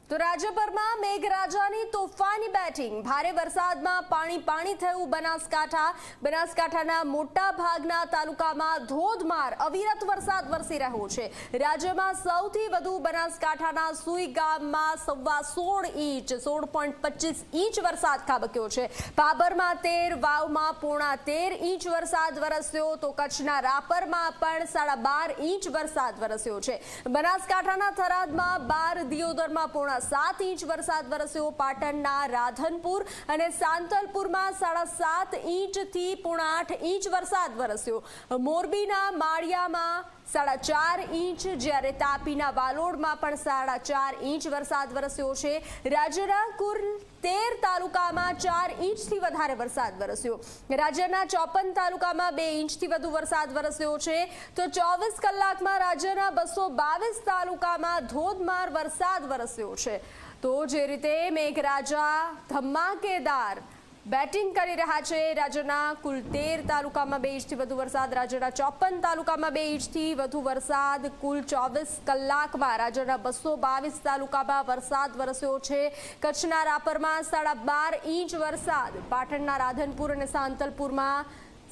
તો રાજ્યભરમાં મેઘરાજાની તોફાની બેટિંગ, ભારે વરસાદમાં પાણી થયું બનાસકાંઠાના મોટા ભાગના તાલુકામાં ધોધમાર અવિરત વરસાદ વરસી રહ્યો છે। રાજ્યમાં સૌથી વધુ બનાસકાંઠાના સુઈ ગામમાં 16.25 ઇંચ 16.25 ઇંચ વરસાદ ખાબક્યો છે। ભાભરમાં 13, વાવમાં 13.25 ઇંચ વરસાદ વરસ્યો તો કચ્છના રાપરમાં પણ 12.5 ઇંચ વરસાદ વરસ્યો છે। બનાસકાંઠાના થરાદમાં 12, દિયોદરમાં 7 ઇંચ વરસાદ વરસ્યો। પાટણના રાધનપુર અને સાંતલપુરમાં 7.5 ઇંચથી 8.5 ઇંચ વરસાદ વરસ્યો। મોરબીના માળિયામાં 4.5 ઇંચ, જ્યારે તાપીના વાલોડમાં પણ 4.5 ઇંચ વરસાદ વરસ્યો છે। રાજ્યના કુલ 13 તાલુકામાં 4 ઇંચથી વધારે વરસાદ વરસ્યો। રાજ્યના 54 તાલુકામાં 2 ઇંચથી વધુ વરસાદ વરસ્યો છે તો 24 કલાકમાં રાજ્યના 222 તાલુકામાં ધોધમાર વરસાદ વરસ્યો છે। તો જે રીતે મેઘરાજા ધમાકેદાર બેટિંગ કરી રહ્યા છે, રાજ્યના કુલ 13 તાલુકામાં 2 ઇંચથી વધુ વરસાદ, રાજ્યના 54 તાલુકામાં 2 ઇંચથી વધુ વરસાદ, કુલ 24 કલાકમાં રાજ્યના 222 તાલુકામાં વરસાદ વરસ્યો છે। કચ્છના રાપરમાં 12.5 ઇંચ વરસાદ, પાટણના રાધનપુર અને સાંતલપુરમાં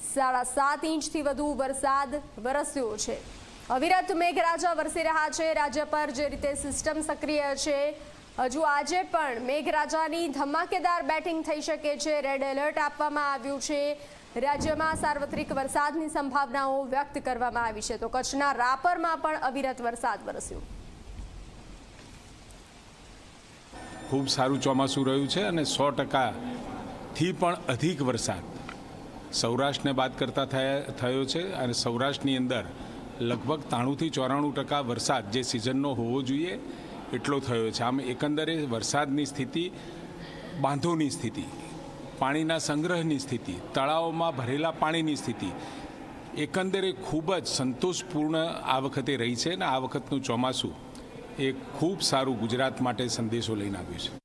7.5 ઇંચથી વધુ વરસાદ વરસ્યો છે। અવિરત મેઘરાજા વરસી રહ્યા છે। રાજ્ય પર જે રીતે સિસ્ટમ સક્રિય છે, હજુ આજે પણ મેઘરાજાની ધમાકેદાર બેટિંગ થઈ શકે છે। રેડ એલર્ટ આપવામાં આવ્યું છે। રાજ્યમાં સાર્વત્રિક વરસાદની સંભાવનાઓ વ્યક્ત કરવામાં આવી છે તો કચ્છના રાપરમાં પણ અવિરત વરસાદ વરસ્યો। ખૂબ સારું ચોમાસું રહ્યું છે અને 100%થી પણ અધિક વરસાદ સૌરાષ્ટ્રને બાદ કરતા થયો છે અને સૌરાષ્ટ્રની અંદર લગભગ 93થી 94% વરસાદ જે સિઝનનો હોવો જોઈએ એટલો થયો છે। આમ એકંદરે વરસાદની સ્થિતિ, બાંધોની સ્થિતિ, પાણીના સંગ્રહની સ્થિતિ, તળાવોમાં ભરેલા પાણીની સ્થિતિ એકંદરે ખૂબ જ સંતોષપૂર્ણ આ વખતે રહી છે અને આ વખતનું ચોમાસું એ ખૂબ સારું ગુજરાત માટે સંદેશો લઈને આવ્યું છે।